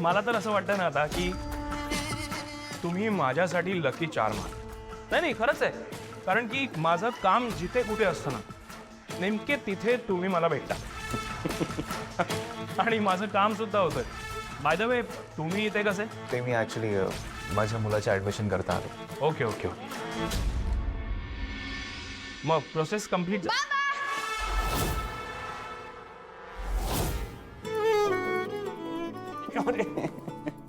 मला तर असं वाटतं ना आता की तुम्ही माझ्यासाठी लकी चार्म आहात. नाही खरंच आहे. कारण की माझं काम जिथे कुठे असतं ना नेमके तिथे तुम्ही मला भेटता. आणि माझं काम सुद्धा होतं. बाय द वे तुम्ही इथे कसे? ते मी ॲक्च्युली माझ्या मुलाच्या ॲडमिशन करता आलो. Okay okay okay. मग प्रोसेस कम्प्लीट.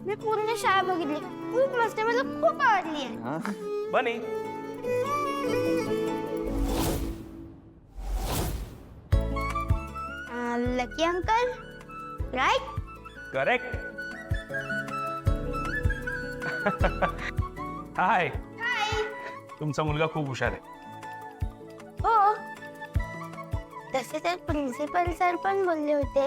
मी पूर्ण शाळा बघितली. खूप मस्त आहे. मला खूप आवडली आहे. बनी लकी अंकल राईट. करेक्ट. हाय. हाय. तुमचा मुलगा खूप हुशार आहे. हो तसे तर प्रिन्सिपल सर पण बोलले होते.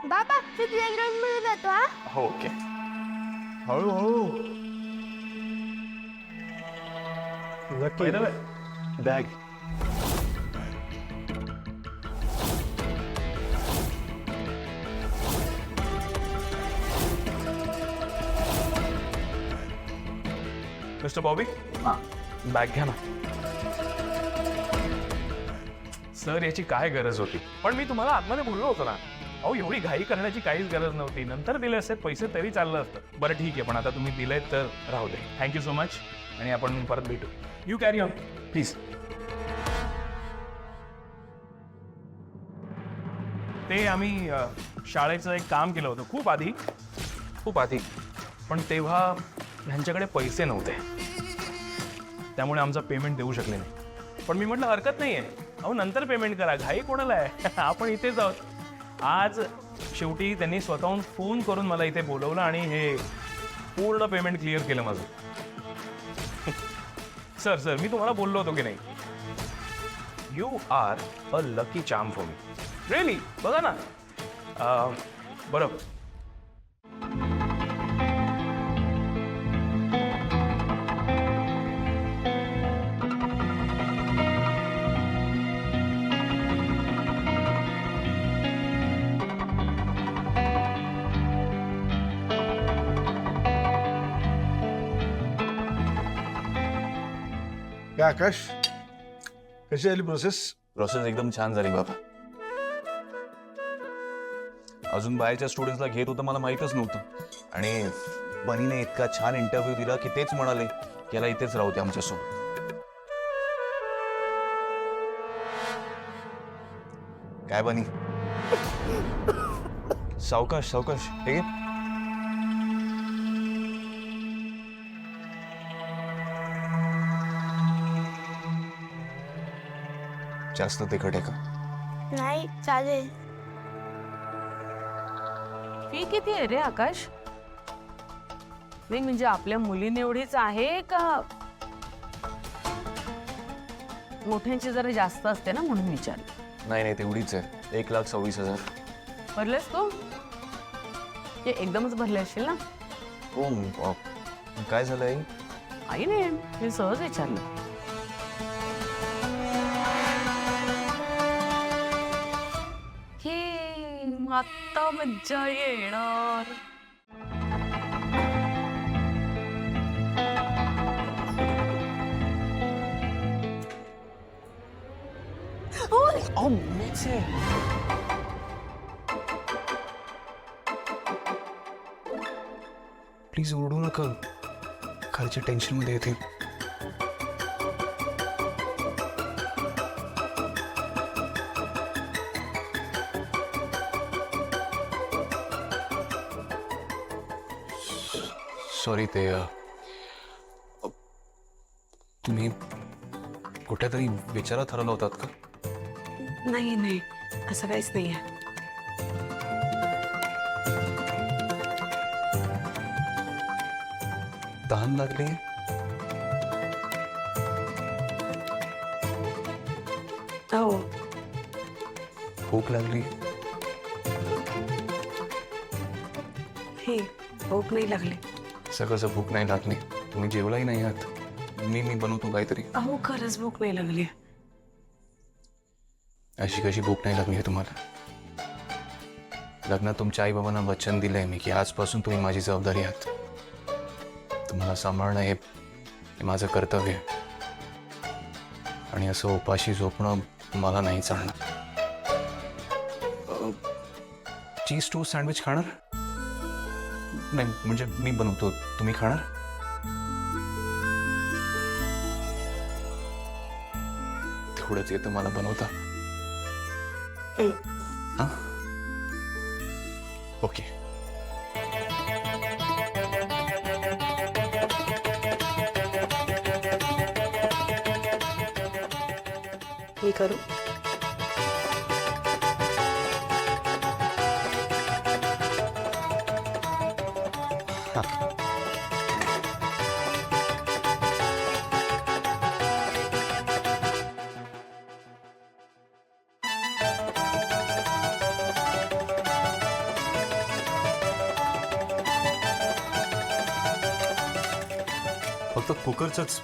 बाबा मी प्लेग्राऊंड मध्ये जातो. हा हो ओके. हळूहळू. बॅग. मिस्टर बॉबी बॅग घ्या ना. सर याची काय गरज होती. पण मी तुम्हाला आतमध्ये बोललो होतो ना. अहो एवढी घाई करण्याची काहीच गरज नव्हती. नंतर दिले असते पैसे तरी चाललं असतं. बरं ठीक आहे पण आता तुम्ही दिलेत तर राहू दे. Thank you so much. आणि आपण परत भेटू. You carry on please. ते आम्ही शाळेचं एक काम केलं होतं खूप आधी. पण तेव्हा ह्यांच्याकडे पैसे नव्हते. त्यामुळे आमचा पेमेंट देऊ शकले नाही. पण मी म्हटलं हरकत नाही आहे. अहो नंतर पेमेंट करा. घाई कोणाला आहे. आपण इथेच आहोत. आज शेवटी त्यांनी स्वतःहून फोन करून मला इथे बोलवलं आणि हे पूर्ण पेमेंट क्लिअर केलं माझं. सर मी तुम्हाला बोललो होतो की नाही. You are a lucky charm for me. Really बघा ना. बरं काय आकाश कशी झाली प्रोसेस? प्रोसेस एकदम छान झाली बाबा. अजून बाहेरच्या स्टुडंट्सला घेत होतं मला माहीतच नव्हतं. आणि बनीने इतका छान इंटरव्ह्यू दिला की तेच म्हणाले की याला इथेच राहू दे आमच्यासोबत. काय बनी? सावकाश सावकाश. हे घे. जास्त तिखट आहे का? नाही चालेल. फी किती आहे रे आकाश? नाही म्हणजे आपल्या मुलीने एवढीच आहे का मोठ्यांची जरा जास्त असते ना म्हणून विचार. नाही तेवढीच आहे. 1,26,000. भरलेस तू? ते एकदमच भरले असशील ना? हो. काय झालं आई? आई नाही मी सहज विचारलं. आता मज्जा येणार. प्लीज ओरडू नका. खालच्या टेन्शन मध्ये येते. सॉरी. ते तुम्ही कुठेतरी विचारात हरवला होतात का? नाही असं काहीच नाही आहे. तहान लागली? हो. भूक लागली? हे भूक नाही लागली. सगळं भूक नाही लागली. तुम्ही जेवलाही नाही आहात. मी बनवतो काहीतरी. अहो खरंच भूक नाही लागली. अशी कशी भूक नाही लागली आहे तुम्हाला? लग्नात तुमच्या आईबाबांना वचन दिलंय मी की आजपासून तुम्ही माझी जबाबदारी आहात. तुम्हाला सांभाळणं हे माझं कर्तव्य आहे. आणि असं उपाशी झोपणं मला नाही चालणार. चीज टोस्ट सँडविच खाणार? नाही म्हणजे मी बनवतो, तुम्ही खाणार? तेवढंच येतं मला बनवता. हां ओके. मी करू? फक्त कुकरचंच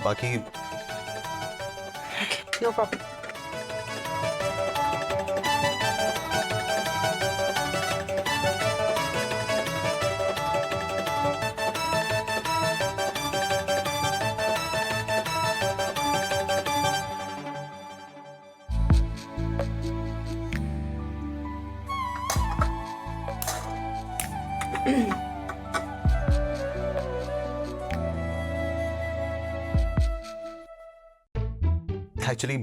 बाकी नो प्रॉब्लेम. ॲक्च्युली